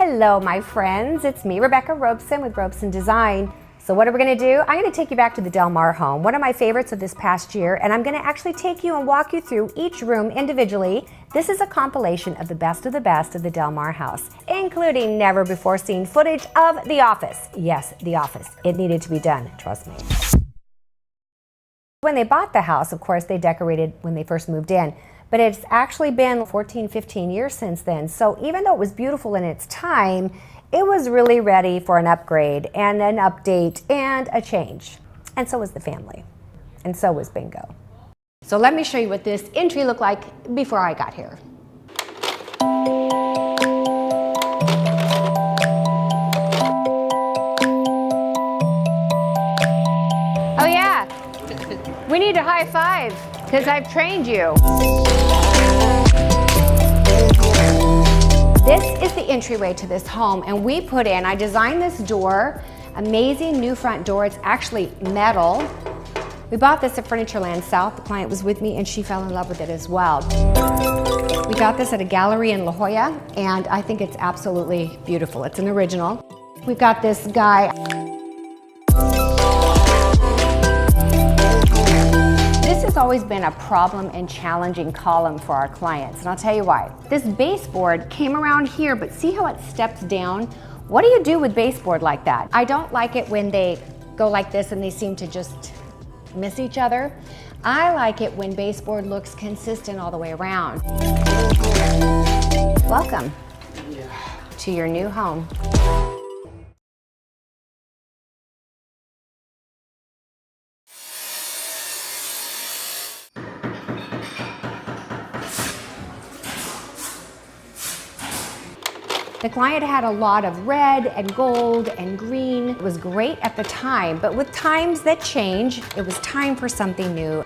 Hello, my friends. It's me, Rebecca Robeson with Robeson Design. So what are we going to do? I'm going to take you back to the Del Mar home, one of my favorites of this past year, and I'm going to actually take you and walk you through each room individually. This is a compilation of the best of the Del Mar house, including never before seen footage of The Office. Yes, The Office. It needed to be done, trust me. When they bought the house, of course, they decorated when they first moved in. But it's actually been 14, 15 years since then. So even though it was beautiful in its time, it was really ready for an upgrade and an update and a change. And so was the family. And so was Bingo. So let me show you what this entry looked like before I got here. Oh yeah, we need a high five because I've trained you. This is the entryway to this home, and we put in, I designed this door, amazing new front door. It's actually metal. We bought this at Furnitureland South. The client was with me and she fell in love with it as well. We got this at a gallery in La Jolla, and I think it's absolutely beautiful. It's an original. We've got this guy. This has always been a problem and challenging column for our clients, and I'll tell you why. This baseboard came around here, but see how it steps down? What do you do with baseboard like that? I don't like it when they go like this and they seem to just miss each other. I like it when baseboard looks consistent all the way around. Welcome to your new home. The client had a lot of red and gold and green. It was great at the time, but with times that change, it was time for something new.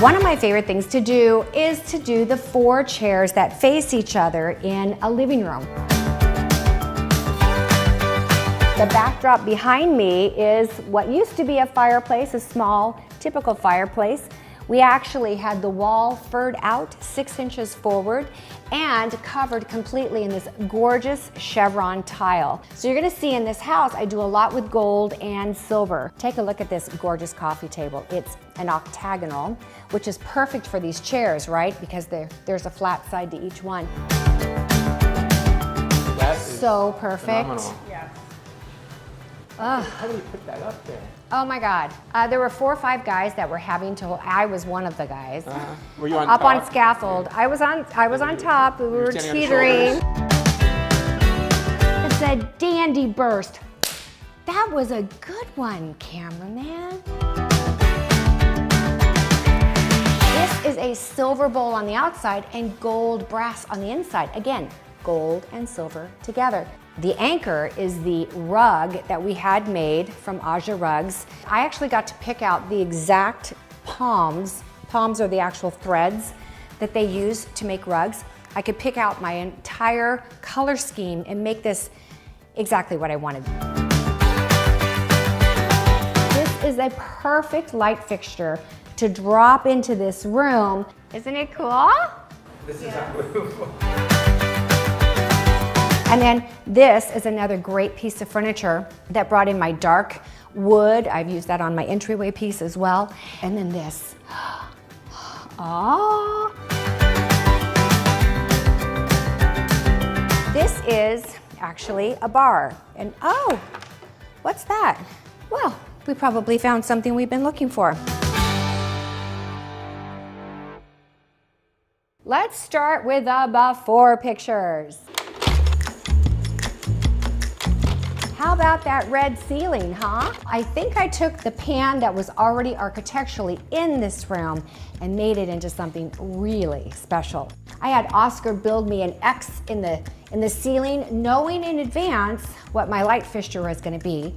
One of my favorite things to do is to do the 4 chairs that face each other in a living room. The backdrop behind me is what used to be a fireplace, a small, typical fireplace. We actually had the wall furred out 6 inches forward and covered completely in this gorgeous chevron tile. So you're gonna see in this house, I do a lot with gold and silver. Take a look at this gorgeous coffee table. It's an octagonal, which is perfect for these chairs, right? Because there's a flat side to each one. That is so perfect. Phenomenal. Yeah. How do you put that up there? Oh my God. There were 4 or 5 guys that were having to, I was one of the guys. Were you on up top? on scaffold. I was on top, we were teetering. It said dandy burst. That was a good one, cameraman. This is a silver bowl on the outside and gold brass on the inside. Again, gold and silver together. The anchor is the rug that we had made from Aja Rugs. I actually got to pick out the exact palms. Palms are the actual threads that they use to make rugs. I could pick out my entire color scheme and make this exactly what I wanted. This is a perfect light fixture to drop into this room. Isn't it cool? This is unbelievable. And then this is another great piece of furniture that brought in my dark wood. I've used that on my entryway piece as well. And then this. Oh. This is actually a bar. And oh, what's that? Well, we probably found something we've been looking for. Let's start with the before pictures. How about that red ceiling, huh? I think I took the pan that was already architecturally in this room and made it into something really special. I had Oscar build me an X in the ceiling, knowing in advance what my light fixture was gonna be.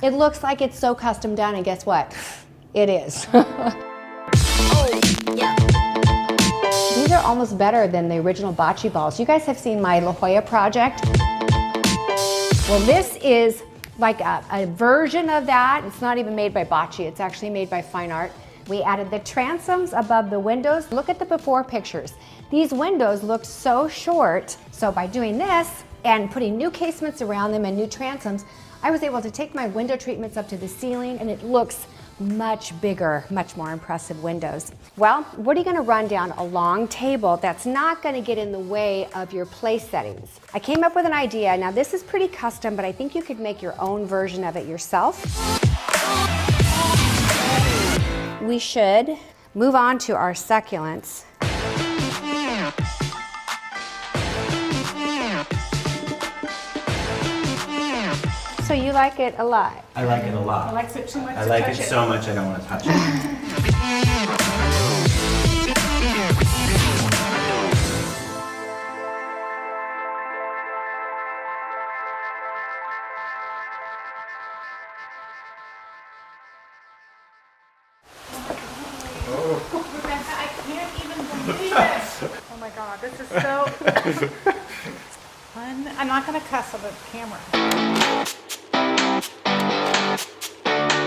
It looks like it's so custom done, and guess what? It is. Oh, yeah. These are almost better than the original bocce balls. You guys have seen my La Jolla project. Well, this is like a version of that. It's not even made by bocce, it's actually made by fine art. We added the transoms above the windows. Look at the before pictures. These windows looked so short. So by doing this and putting new casements around them and new transoms, I was able to take my window treatments up to the ceiling, and it looks much bigger, much more impressive windows. Well, what are you gonna run down a long table that's not gonna get in the way of your place settings? I came up with an idea. Now this is pretty custom, but I think you could make your own version of it yourself. We should move on to our succulents. So you like it a lot? I like it a lot. He likes it too much I to like touch it so much I don't want to touch it. Rebecca, I can't even believe it. Oh my God, this is so fun. I'm not gonna cuss on the camera.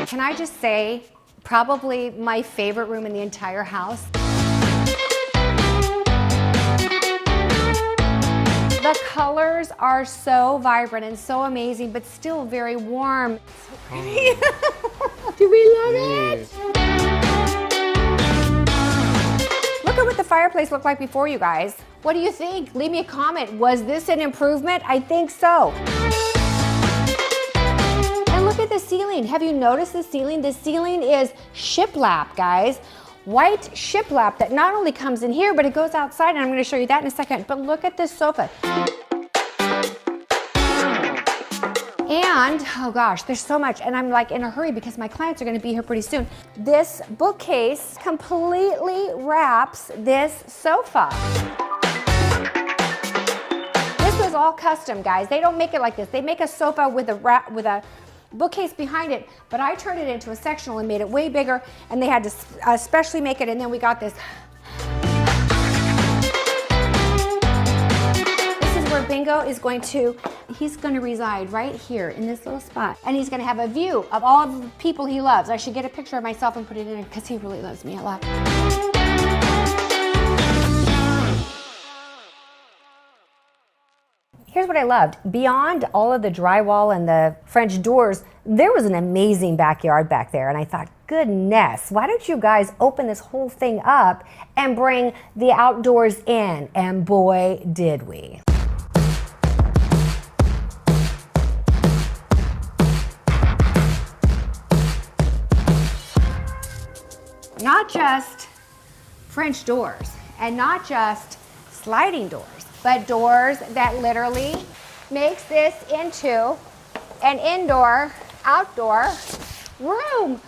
Can I just say, probably my favorite room in the entire house. The colors are so vibrant and so amazing, but still very warm. So pretty. Do we love it? Look at what the fireplace looked like before, you guys. What do you think? Leave me a comment. Was this an improvement? I think so. And look at the ceiling. Have you noticed the ceiling? The ceiling is shiplap, guys. White shiplap that not only comes in here, but it goes outside, and I'm gonna show you that in a second. But look at this sofa. And, oh gosh, there's so much, and I'm like in a hurry because my clients are gonna be here pretty soon. This bookcase completely wraps this sofa. This was all custom, guys. They don't make it like this. They make a sofa with a bookcase behind it, but I turned it into a sectional and made it way bigger, and they had to especially make it, and then we got this. This is where Bingo is he's going to reside right here in this little spot, and he's going to have a view of all of the people he loves. I should get a picture of myself and put it in there because he really loves me a lot. Here's what I loved. Beyond all of the drywall and the French doors, there was an amazing backyard back there. And I thought, goodness, why don't you guys open this whole thing up and bring the outdoors in? And boy, did we. Not just French doors and not just sliding doors, but doors that literally makes this into an indoor, outdoor room.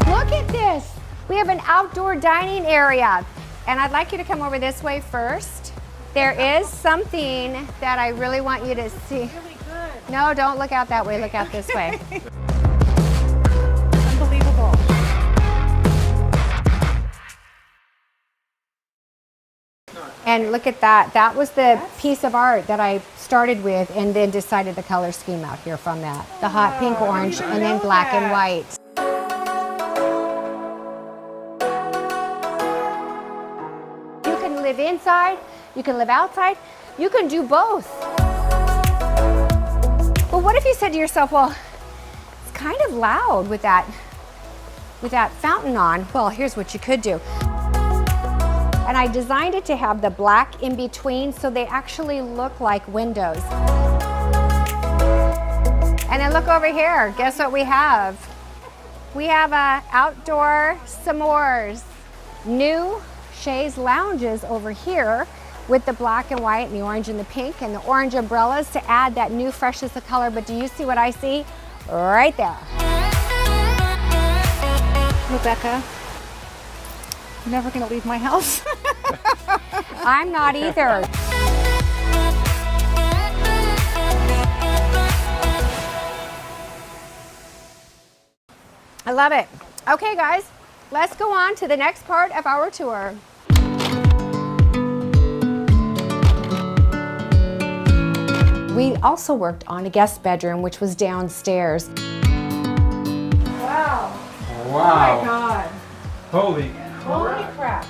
Look at this. We have an outdoor dining area. And I'd like you to come over this way first. There is something that I really want you to see. Really good. No, don't look out that way, look out this way. Unbelievable. And look at that. That was the piece of art that I started with and then decided the color scheme out here from that. The hot pink, orange, and then black and white. You can live inside, you can live outside, you can do both. But what if you said to yourself, well, it's kind of loud with that fountain on? Well, here's what you could do. And I designed it to have the black in between so they actually look like windows. And then look over here, guess what we have? We have outdoor s'mores. New chaise lounges over here with the black and white and the orange and the pink and the orange umbrellas to add that new freshness of color. But do you see what I see? Right there. Rebecca, I'm never gonna leave my house. I'm not either. I love it. Okay, guys, let's go on to the next part of our tour. We also worked on a guest bedroom, which was downstairs. Holy crap.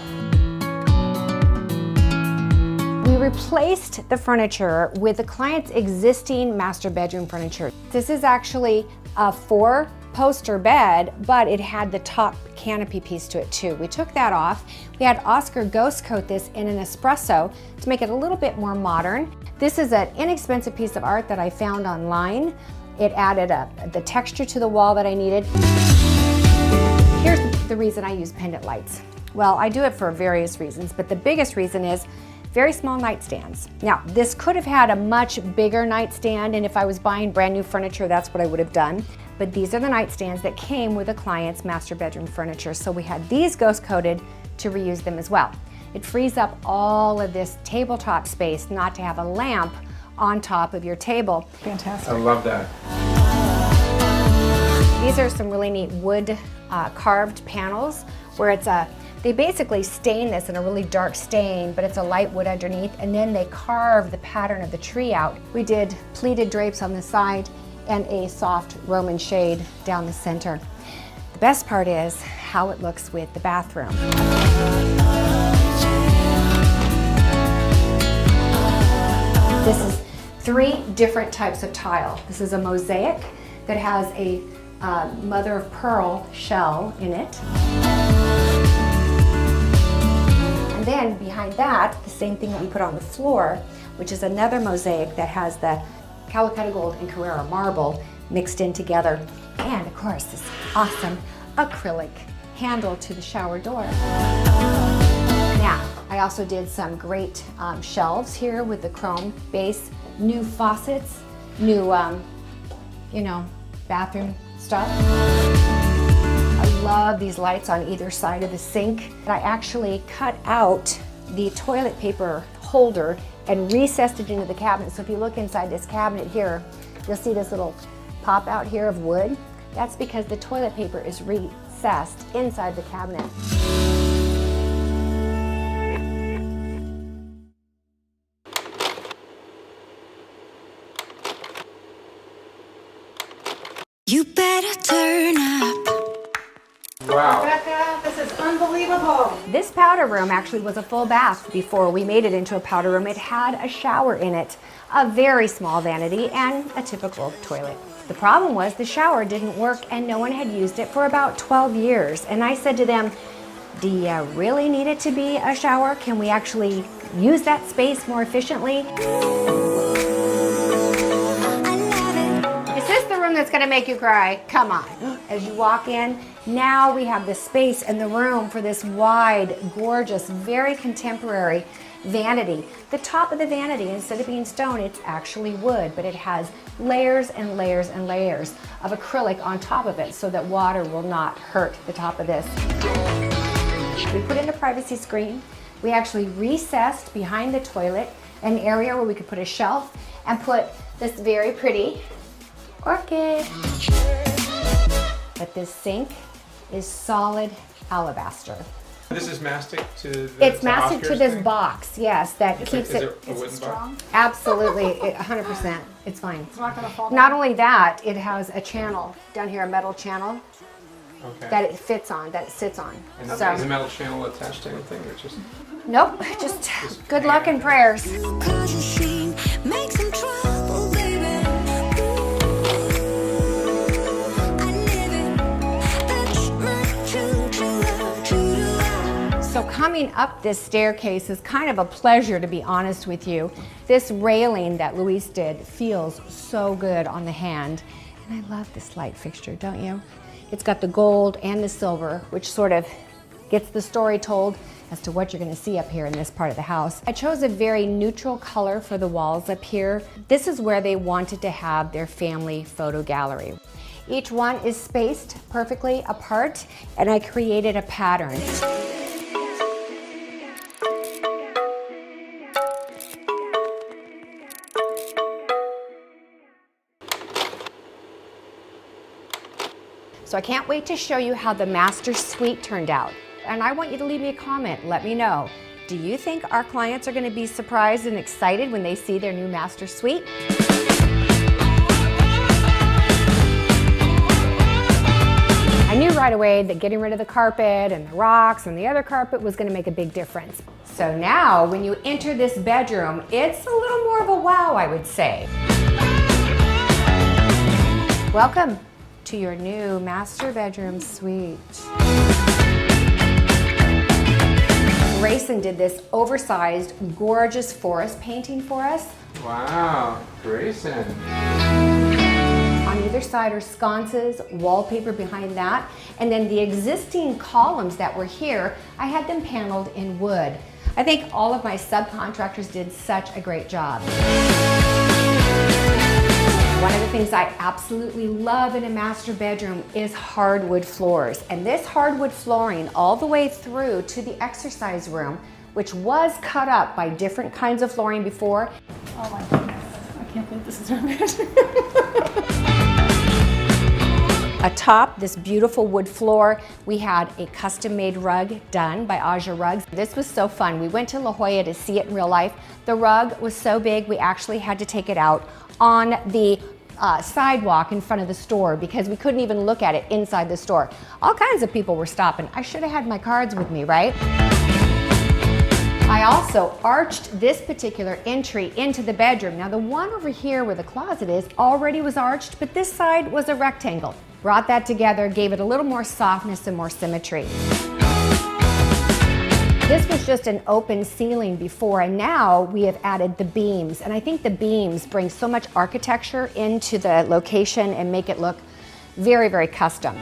We replaced the furniture with the client's existing master bedroom furniture. This is actually a 4-poster bed, but it had the top canopy piece to it too. We took that off. We had Oscar ghost coat this in an espresso to make it a little bit more modern. This is an inexpensive piece of art that I found online. It added the texture to the wall that I needed. Here's the reason I use pendant lights. Well, I do it for various reasons, but the biggest reason is very small nightstands. Now, this could have had a much bigger nightstand, and if I was buying brand new furniture, that's what I would have done. But these are the nightstands that came with the client's master bedroom furniture, so we had these ghost coated to reuse them as well. It frees up all of this tabletop space not to have a lamp on top of your table. Fantastic. I love that. These are some really neat wood carved panels where they basically stain this in a really dark stain, but it's a light wood underneath, and then they carve the pattern of the tree out. We did pleated drapes on the side and a soft Roman shade down the center. The best part is how it looks with the bathroom. This is 3 different types of tile. This is a mosaic that has a mother of pearl shell in it. And then behind that, the same thing that we put on the floor, which is another mosaic that has the Calcutta gold and Carrara marble mixed in together. And of course, this awesome acrylic handle to the shower door. Now, I also did some great shelves here with the chrome base, new faucets, new, bathroom stuff. I love these lights on either side of the sink. I actually cut out the toilet paper holder and recessed it into the cabinet. So if you look inside this cabinet here, you'll see this little pop out here of wood. That's because the toilet paper is recessed inside the cabinet. You better turn up. Wow. Rebecca, this is unbelievable. This powder room actually was a full bath before we made it into a powder room. It had a shower in it, a very small vanity, and a typical toilet. The problem was the shower didn't work and no one had used it for about 12 years. And I said to them, do you really need it to be a shower? Can we actually use that space more efficiently? Is this the room that's gonna make you cry? Come on. As you walk in, now we have the space and the room for this wide, gorgeous, very contemporary vanity. The top of the vanity, instead of being stone, it's actually wood, but it has layers and layers and layers of acrylic on top of it so that water will not hurt the top of this. We put in a privacy screen. We actually recessed behind the toilet an area where we could put a shelf and put this very pretty orchid. But this sink is solid alabaster. This is mastic to the It's mastic to Oscar's this thing? box, yes, that keeps Is it. it a wooden box? Absolutely, 100%. It's fine. It's not gonna fall Not down. only that, it has a channel down here, a metal channel Okay. that it fits on, that it sits on. And is So, the metal channel attached to anything or just? nope, just good luck and prayers. Cause a scene, make some trouble, baby. I live it. That's my true love, true love. So coming up this staircase is kind of a pleasure, to be honest with you. This railing that Luis did feels so good on the hand. And I love this light fixture, don't you? It's got the gold and the silver, which sort of gets the story told as to what you're going to see up here in this part of the house. I chose a very neutral color for the walls up here. This is where they wanted to have their family photo gallery. Each one is spaced perfectly apart, and I created a pattern. So I can't wait to show you how the master suite turned out. And I want you to leave me a comment. Let me know. Do you think our clients are going to be surprised and excited when they see their new master suite? I knew right right away that getting rid of the carpet and the rocks and the other carpet was going to make a big difference. So now when you enter this bedroom, it's a little more of a wow, I would say. Welcome to your new master bedroom suite. Grayson did this oversized, gorgeous forest painting for us. Wow, Grayson. On either side are sconces, wallpaper behind that, and then the existing columns that were here, I had them paneled in wood. I think all of my subcontractors did such a great job. One of the things I absolutely love in a master bedroom is hardwood floors. And this hardwood flooring all the way through to the exercise room, which was cut up by different kinds of flooring before. Oh my goodness. I can't believe this is our bedroom. Atop this beautiful wood floor, we had a custom-made rug done by Aja Rugs. This was so fun. We went to La Jolla to see it in real life. The rug was so big, we actually had to take it out on the sidewalk in front of the store because we couldn't even look at it inside the store. All kinds of people were stopping. I should have had my cards with me, right? I also arched this particular entry into the bedroom. Now the one over here where the closet is already was arched, but this side was a rectangle. Brought that together, gave it a little more softness and more symmetry. This was just an open ceiling before, and now we have added the beams. And I think the beams bring so much architecture into the location and make it look very, very custom.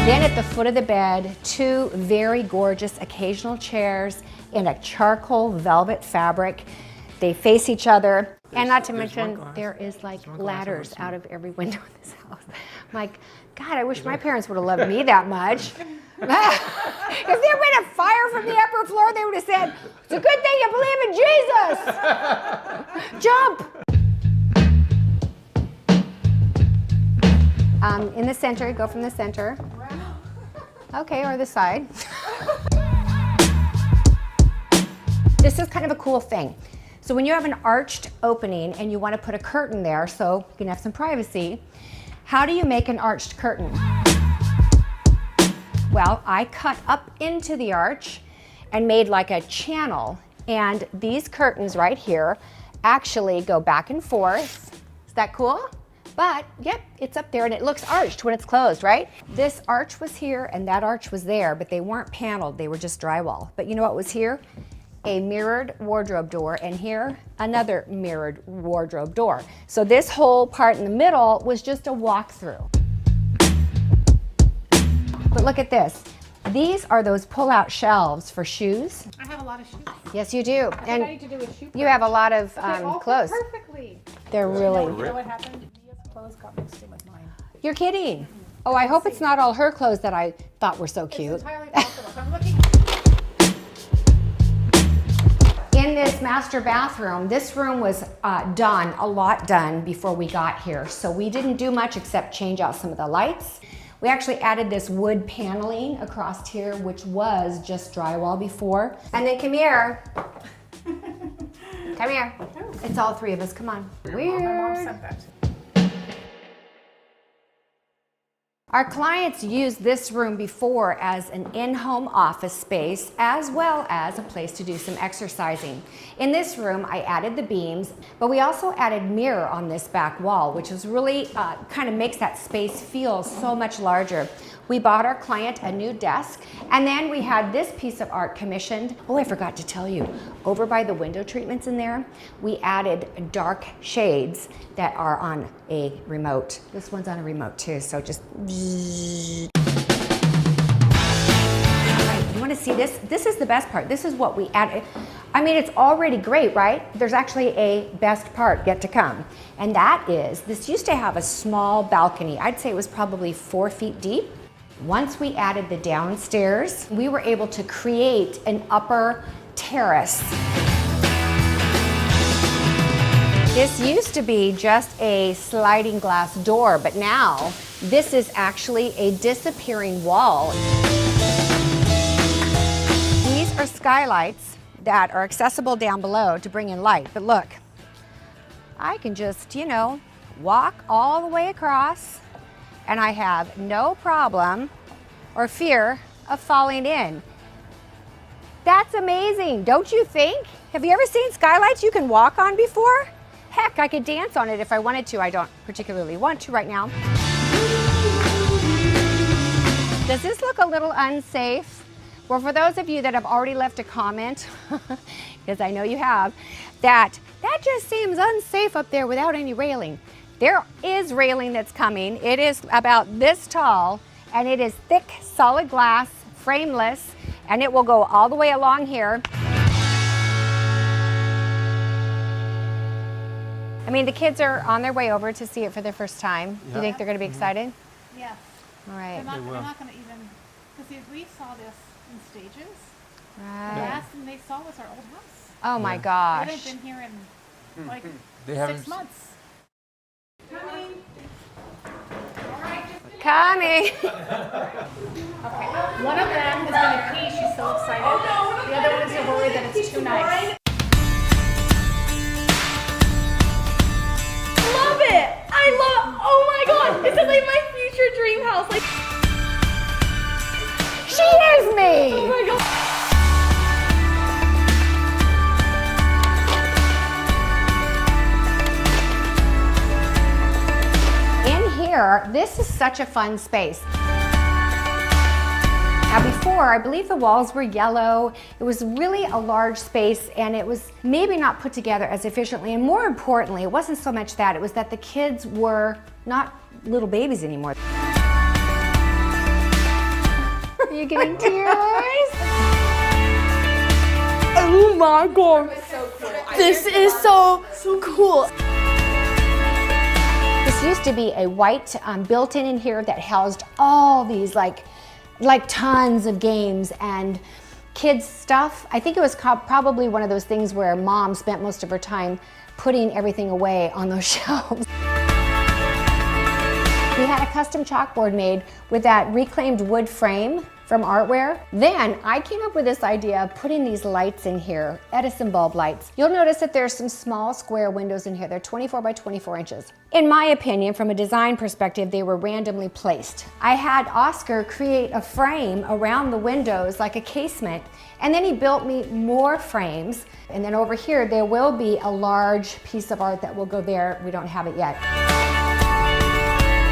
Then at the foot of the bed, two very gorgeous occasional chairs in a charcoal velvet fabric. They face each other. And not to mention, there is like ladders out of every window in this house. I'm like, God, I wish my parents would have loved me that much. If there had been a fire from the upper floor, they would have said, it's a good thing you believe in Jesus. Jump. In the center, go from the center. Okay, or the side. This is kind of a cool thing. So when you have an arched opening and you want to put a curtain there so you can have some privacy, how do you make an arched curtain? Well, I cut up into the arch and made like a channel, and these curtains right here actually go back and forth. Is that cool? But yep, it's up there and it looks arched when it's closed, right? This arch was here and that arch was there, but they weren't paneled, they were just drywall. But you know what was here? A mirrored wardrobe door, and here another mirrored wardrobe door. So this whole part in the middle was just a walkthrough. But look at this. These are those pull-out shelves for shoes. I have a lot of shoes. Yes, you do. I need to do a shoe you have a lot of They all fit clothes. perfectly. They're You really. know what happened? Mia's clothes got mixed in with mine. You're kidding. Oh, I hope it's not all her clothes that I thought were so cute. It's entirely possible. So I'm looking. In this master bathroom, this room was done, a lot done before we got here. So we didn't do much except change out some of the lights. We actually added this wood paneling across here, which was just drywall before. And then come here. Come here. It's all three of us, come on. My mom Weird. sent that. Our clients used this room before as an in-home office space as well as a place to do some exercising. In this room, I added the beams, but we also added mirror on this back wall, which is really kind of makes that space feel so much larger. We bought our client a new desk, and then we had this piece of art commissioned. Oh, I forgot to tell you, over by the window treatments in there, we added dark shades that are on a remote. This one's on a remote too, so just bzzz. All right, you want to see this? This is the best part. This is what we added. I mean, it's already great, right? There's actually a best part yet to come. And that is, this used to have a small balcony. I'd say it was probably 4 feet deep. Once we added the downstairs, we were able to create an upper terrace. This used to be just a sliding glass door, but now this is actually a disappearing wall. These are skylights that are accessible down below to bring in light, but look, I can just, you know, walk all the way across and I have no problem or fear of falling in. That's amazing, don't you think? Have you ever seen skylights you can walk on before? Heck, I could dance on it if I wanted to. I don't particularly want to right now. Does this look a little unsafe? Well, for those of you that have already left a comment, because I know you have, that just seems unsafe up there without any railing. There is railing that's coming. It is about this tall, and it is thick, solid glass, frameless, and it will go all the way along here. I mean, the kids are on their way over to see it for the first time. Do you think they're going to be excited? Yes. All right. They're not going to even, because we saw this in stages. Right. The last thing they saw was our old house. Oh my They gosh. haven't been here in like They 6 months. Coming. Okay. One of them is going to pee. She's so excited. The other ones are worried that it's too nice. Love it! I love, oh my god, this is like my future dream house. Like, She is me. oh my god. In here, this is such a fun space. Now before, I believe the walls were yellow. It was really a large space, and it was maybe not put together as efficiently. And more importantly, it wasn't so much that, it was that the kids were not little babies anymore. Are you getting tears? Oh my god. This is so cool. This used to be a white built-in in here that housed all these like tons of games and kids stuff. I think it was probably one of those things where mom spent most of her time putting everything away on those shelves. We had a custom chalkboard made with that reclaimed wood frame from Artware. Then I came up with this idea of putting these lights in here, Edison bulb lights. You'll notice that there's some small square windows in here. They're 24 by 24 inches. In my opinion, from a design perspective, they were randomly placed. I had Oscar create a frame around the windows like a casement, and then he built me more frames. And then over here, there will be a large piece of art that will go there. We don't have it yet.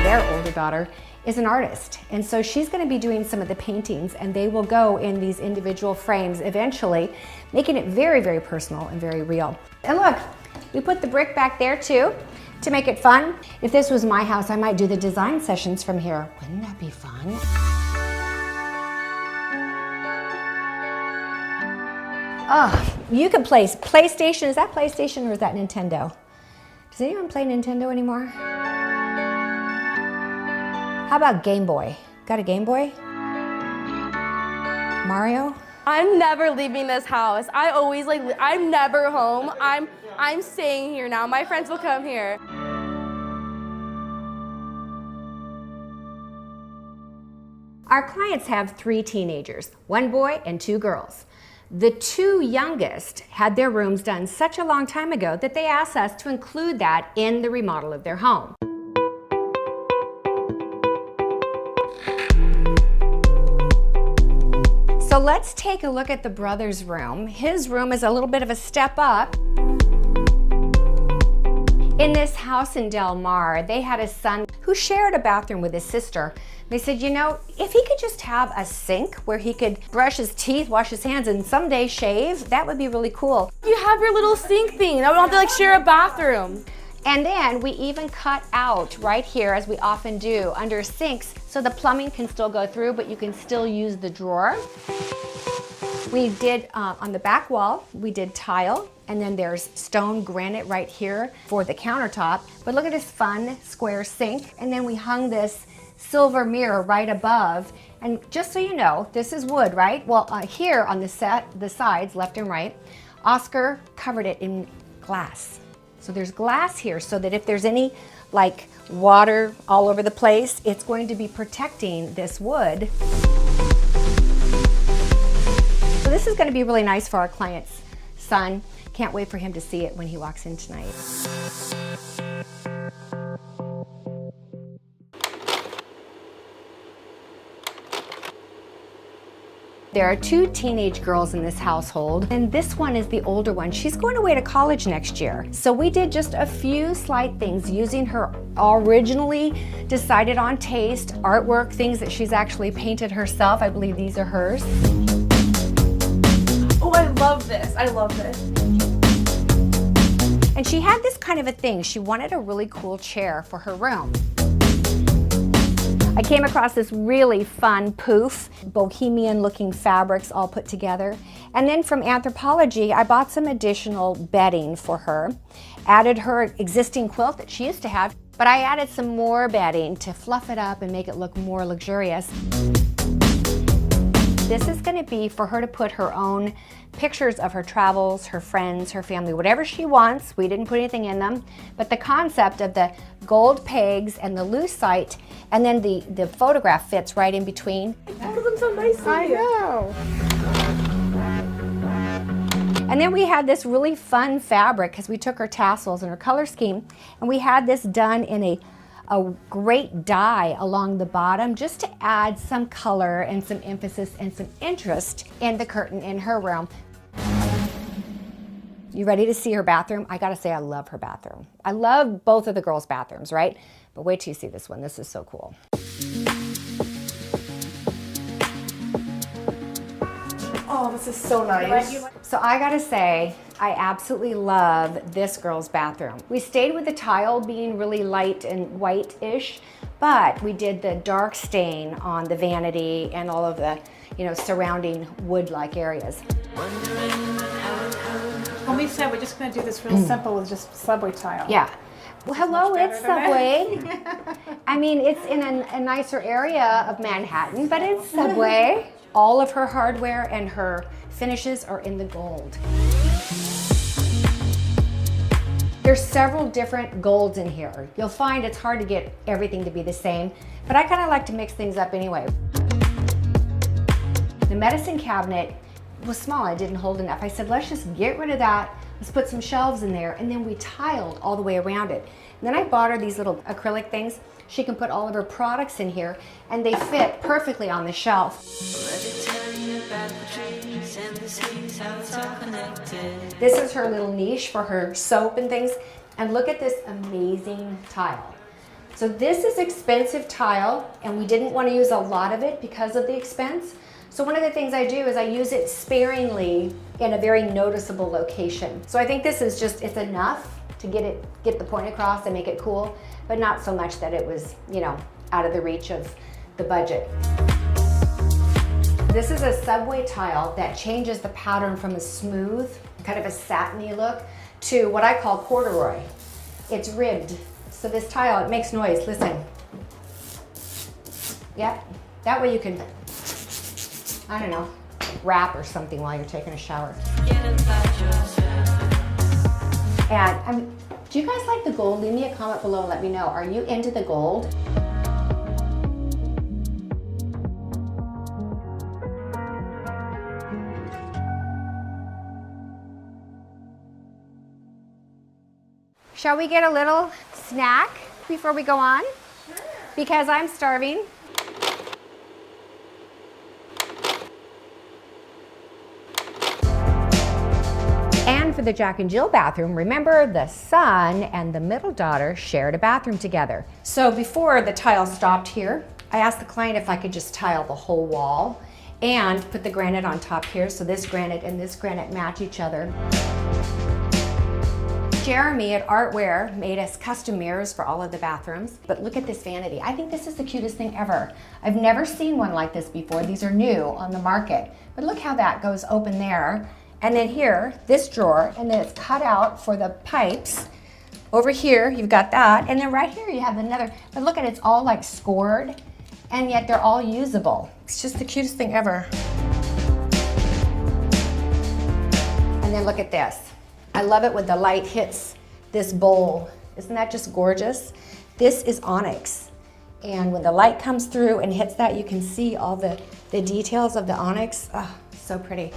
Their older daughter is an artist, and so she's going to be doing some of the paintings, and they will go in these individual frames eventually, making it very, very personal and very real. And look, we put the brick back there too to make it fun. If this was my house, I might do the design sessions from here. Wouldn't that be fun? Oh, you could play PlayStation. Is that PlayStation or is that Nintendo? Does anyone play Nintendo anymore? How about Game Boy? Got a Game Boy? Mario? I'm never leaving this house. I always I'm never home. I'm staying here now. My friends will come here. Our clients have 3 teenagers, 1 boy and 2 girls. The 2 youngest had their rooms done such a long time ago that they asked us to include that in the remodel of their home. So let's take a look at the brother's room. His room is a little bit of a step up. In this house in Del Mar, they had a son who shared a bathroom with his sister. They said, you know, if he could just have a sink where he could brush his teeth, wash his hands, and someday shave, that would be really cool. You have your little sink thing. I don't have to share a bathroom. And then we even cut out right here, as we often do, under sinks, so the plumbing can still go through, but you can still use the drawer. We did, on the back wall, we did tile, and then there's stone granite right here for the countertop. But look at this fun square sink, and then we hung this silver mirror right above. And just so you know, this is wood, right? Well, here on the sides, left and right, Oscar covered it in glass. So there's glass here so that if there's any like water all over the place, it's going to be protecting this wood. So this is going to be really nice for our client's son. Can't wait for him to see it when he walks in tonight. There are 2 teenage girls in this household, and this one is the older one. She's going away to college next year. So we did just a few slight things using her originally decided on taste, artwork, things that she's actually painted herself. I believe these are hers. Oh, I love this. I love this. And she had this kind of a thing. She wanted a really cool chair for her room. I came across this really fun poof, bohemian looking fabrics all put together. And then from Anthropologie, I bought some additional bedding for her, added her existing quilt that she used to have, but I added some more bedding to fluff it up and make it look more luxurious. This is going to be for her to put her own pictures of her travels, her friends, her family, whatever she wants. We didn't put anything in them, but the concept of the gold pegs and the lucite, and then the photograph fits right in between. All of them so nicely. I know. And then we had this really fun fabric because we took her tassels and her color scheme, and we had this done in a great dye along the bottom just to add some color and some emphasis and some interest in the curtain in her room. You ready to see her bathroom? I gotta say, I love her bathroom. I love both of the girls' bathrooms, right? But wait till you see this one. This is so cool. Oh, this is so nice. So I gotta say, I absolutely love this girl's bathroom. We stayed with the tile being really light and white-ish, but we did the dark stain on the vanity and all of the, surrounding wood-like areas. When we said we're just going to do this real simple with just subway tile. Yeah. Well, hello, much it's better than Subway. I mean, it's in a nicer area of Manhattan, but it's Subway. All of her hardware and her finishes are in the gold. There's several different golds in here. You'll find it's hard to get everything to be the same, but I kind of like to mix things up anyway. The medicine cabinet was small, I didn't hold enough. I said, let's just get rid of that. Let's put some shelves in there, and then we tiled all the way around it. And then I bought her these little acrylic things. She can put all of her products in here, and they fit perfectly on the shelf. This is her little niche for her soap and things. And look at this amazing tile. So this is expensive tile, and we didn't want to use a lot of it because of the expense. So one of the things I do is I use it sparingly in a very noticeable location. So I think this is just, it's enough to get the point across and make it cool, but not so much that it was, out of the reach of the budget. This is a Subway tile that changes the pattern from a smooth, kind of a satiny look to what I call corduroy. It's ribbed. So this tile, it makes noise, listen. Yep, that way you can, I don't know, rap or something while you're taking a shower. And do you guys like the gold? Leave me a comment below and let me know. Are you into the gold? Shall we get a little snack before we go on? Sure. Because I'm starving. And for the Jack and Jill bathroom, remember the son and the middle daughter shared a bathroom together. So before the tile stopped here, I asked the client if I could just tile the whole wall and put the granite on top here so this granite and this granite match each other. Jeremy at Artware made us custom mirrors for all of the bathrooms, but look at this vanity. I think this is the cutest thing ever. I've never seen one like this before. These are new on the market, but look how that goes open there. And then here, this drawer, and then it's cut out for the pipes. Over here, you've got that, and then right here you have another, but look at it, it's all like scored, and yet they're all usable. It's just the cutest thing ever. And then look at this. I love it when the light hits this bowl. Isn't that just gorgeous? This is onyx. And when the light comes through and hits that, you can see all the details of the onyx. Oh, so pretty.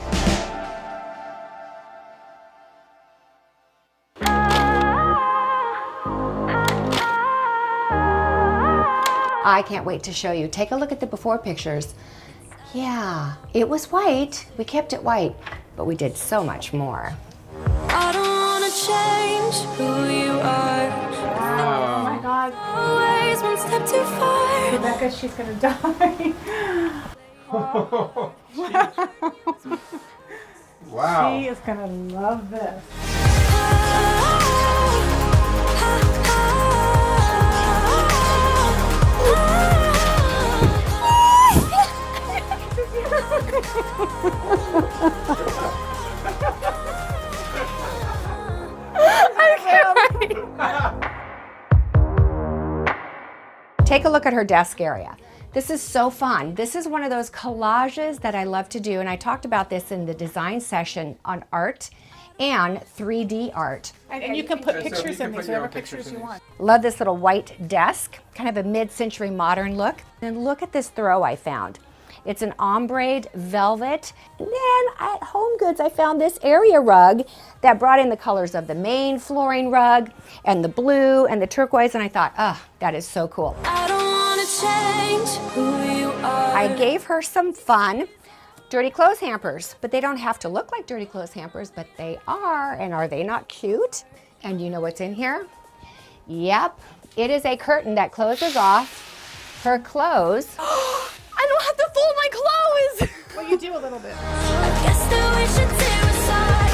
I can't wait to show you. Take a look at the before pictures. Yeah, it was white. We kept it white, but we did so much more. I don't wanna change who you are. Oh my God. Always one step too far. Rebecca, she's gonna die. Wow. She is gonna love this. Take a look at her desk area. This is so fun. This is one of those collages that I love to do, and I talked about this in the design session on art and 3D art. And you can put So pictures you in can these, put your whatever own pictures pictures in you these. want. Love this little white desk, kind of a mid-century modern look. And look at this throw I found. It's an ombre velvet. And then at Home Goods, I found this area rug that brought in the colors of the main flooring rug and the blue and the turquoise. And I thought, oh, that is so cool. I don't wanna change who you are. I gave her some fun dirty clothes hampers, but they don't have to look like dirty clothes hampers, but they are. And are they not cute? And you know what's in here? Yep, it is a curtain that closes off her clothes. I don't have to fold my clothes. Well, you do a little bit. Guess that we should tear aside.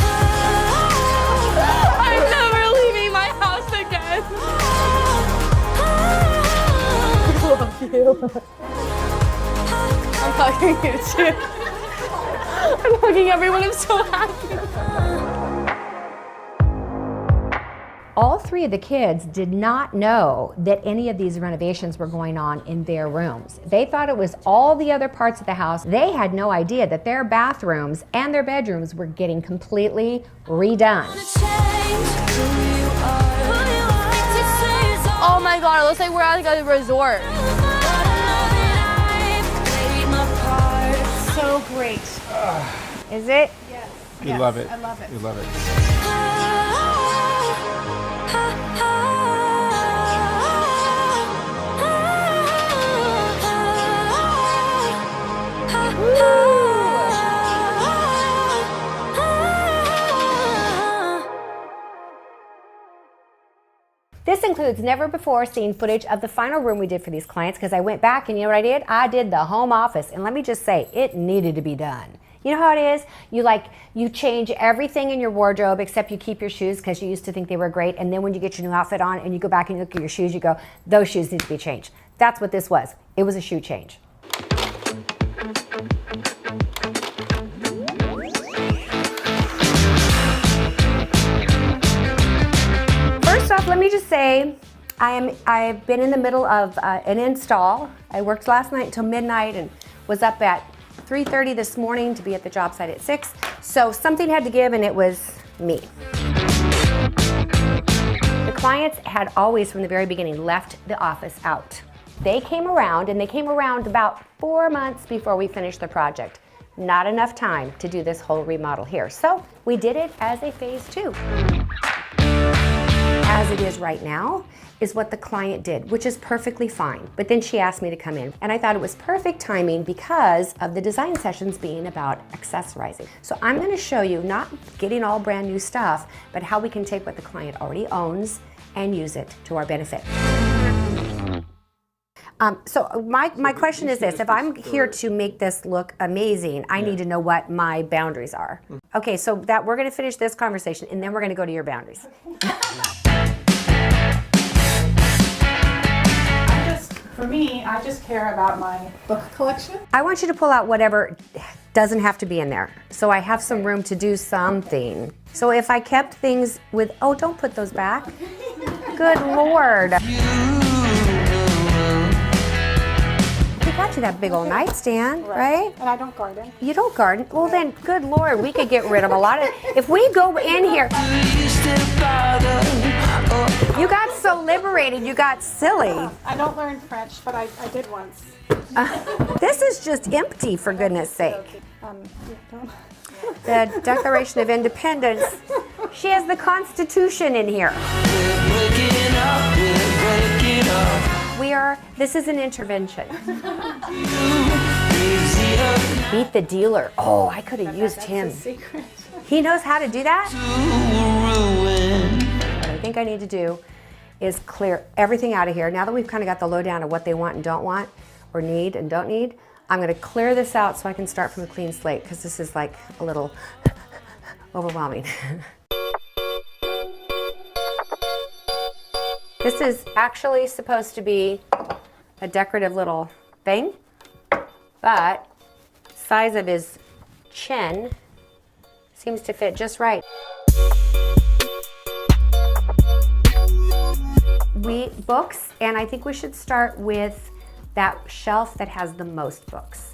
I'm never leaving my house again. I'm hugging you too. I'm hugging everyone. I'm so happy. All three of the kids did not know that any of these renovations were going on in their rooms. They thought it was all the other parts of the house. They had no idea that their bathrooms and their bedrooms were getting completely redone. Oh my God, it looks like we're at like a resort. So great. Is it? Yes. You Yes, love it. I love it. You love it. This includes never before seen footage of the final room we did for these clients, because I went back and you know what I did? I did the home office, and let me just say, it needed to be done. You know how it is? You change everything in your wardrobe except you keep your shoes because you used to think they were great, and then when you get your new outfit on and you go back and you look at your shoes, you go, those shoes need to be changed. That's what this was. It was a shoe change. First off, let me just say, I've been in the middle of an install. I worked last night until midnight and was up at 3:30 this morning to be at the job site at 6. So something had to give, and it was me. The clients had always, from the very beginning, left the office out. They came around, and they came around about 4 months before we finished the project. Not enough time to do this whole remodel here. So we did it as a phase 2. As it is right now is what the client did, which is perfectly fine. But then she asked me to come in, and I thought it was perfect timing because of the design sessions being about accessorizing. So I'm going to show you not getting all brand new stuff, but how we can take what the client already owns and use it to our benefit. So my question is this: if I'm here to make this look amazing, I need to know what my boundaries are. Okay, so that we're going to finish this conversation, and then we're going to go to your boundaries. For me, I just care about my book collection. I want you to pull out whatever doesn't have to be in there, so I have some room to do something. So if I kept things with, oh, don't put those back. Good Lord. We got you that big old nightstand, right? And I don't garden. You don't garden? Well then, good Lord, we could get rid of a lot of, if we go in here. You got so liberated, you got silly. I don't learn French, but I did once. This is just empty, for goodness sake. Yeah, The Declaration of Independence. She has the Constitution in here. This is an intervention. Beat the dealer. Oh, I could have used him. Secret. He knows how to do that? What I think I need to do is clear everything out of here. Now that we've kind of got the lowdown of what they want and don't want, or need and don't need, I'm gonna clear this out so I can start from a clean slate, because this is like a little overwhelming. This is actually supposed to be a decorative little thing, but size of his chin seems to fit just right. Books, and I think we should start with that shelf that has the most books.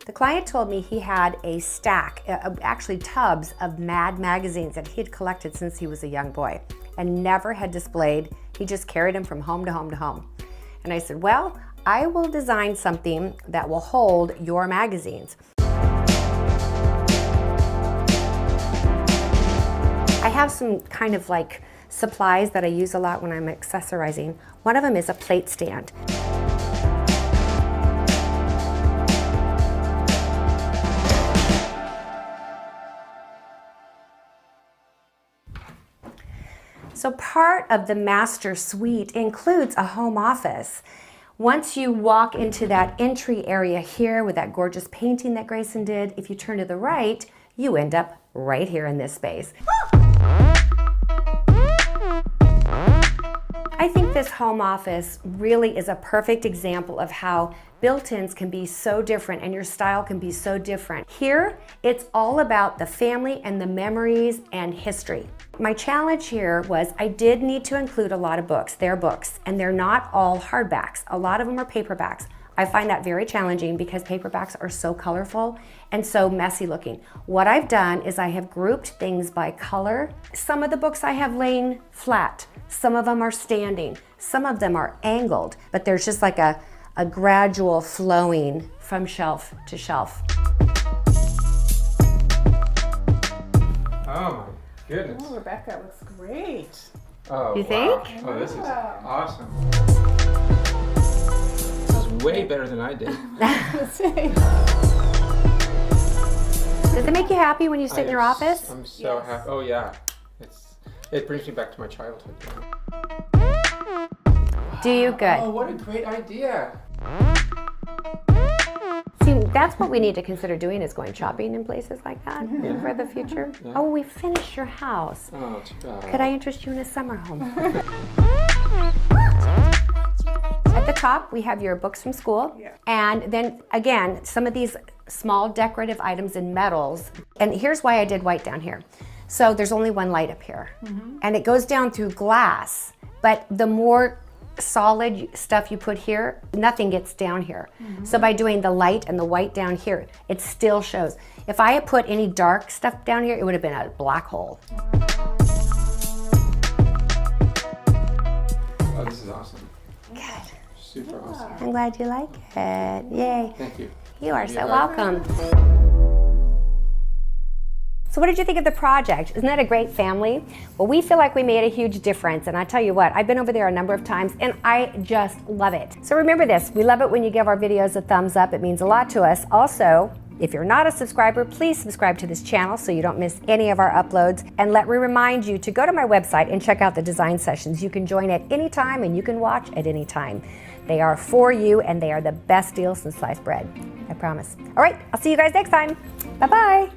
The client told me he had a stack, actually tubs of Mad magazines that he had collected since he was a young boy and never had displayed. He just carried them from home to home to home. And I said, well, I will design something that will hold your magazines. I have some kind of like supplies that I use a lot when I'm accessorizing. One of them is a plate stand. So part of the master suite includes a home office. Once you walk into that entry area here with that gorgeous painting that Grayson did, if you turn to the right, you end up right here in this space. I think this home office really is a perfect example of how built-ins can be so different and your style can be so different. Here, it's all about the family and the memories and history. My challenge here was I did need to include a lot of books. They're books, and they're not all hardbacks. A lot of them are paperbacks. I find that very challenging because paperbacks are so colorful and so messy looking. What I've done is I have grouped things by color. Some of the books I have laying flat. Some of them are standing. Some of them are angled, but there's just like a gradual flowing from shelf to shelf. Oh my goodness. Oh, Rebecca, it looks great. Oh, You wow. think? Oh, this is awesome. This is way better than I did. Does it make you happy when you sit in your office? I'm so happy. Oh yeah. It brings me back to my childhood. Do you? Good. Oh, what a great idea. See, that's what we need to consider doing, is going shopping in places like that for the future. Yeah. Oh, we finished your house. Oh, too bad. Could I interest you in a summer home? At the top, we have your books from school. Yeah. And then again, some of these small decorative items in metals. And here's why I did white down here. So there's only one light up here. And it goes down through glass, but the more solid stuff you put here, nothing gets down here. So by doing the light and the white down here, it still shows. If I had put any dark stuff down here, it would have been a black hole. Oh, this is awesome. Good. Super awesome. I'm glad you like it. Yay. Thank you. You are Yeah. so welcome. So what did you think of the project? Isn't that a great family? Well, we feel like we made a huge difference, and I tell you what, I've been over there a number of times and I just love it. So remember this, we love it when you give our videos a thumbs up. It means a lot to us. Also, if you're not a subscriber, please subscribe to this channel so you don't miss any of our uploads. And let me remind you to go to my website and check out the design sessions. You can join at any time and you can watch at any time. They are for you and they are the best deal since sliced bread. I promise. All right, I'll see you guys next time. Bye-bye.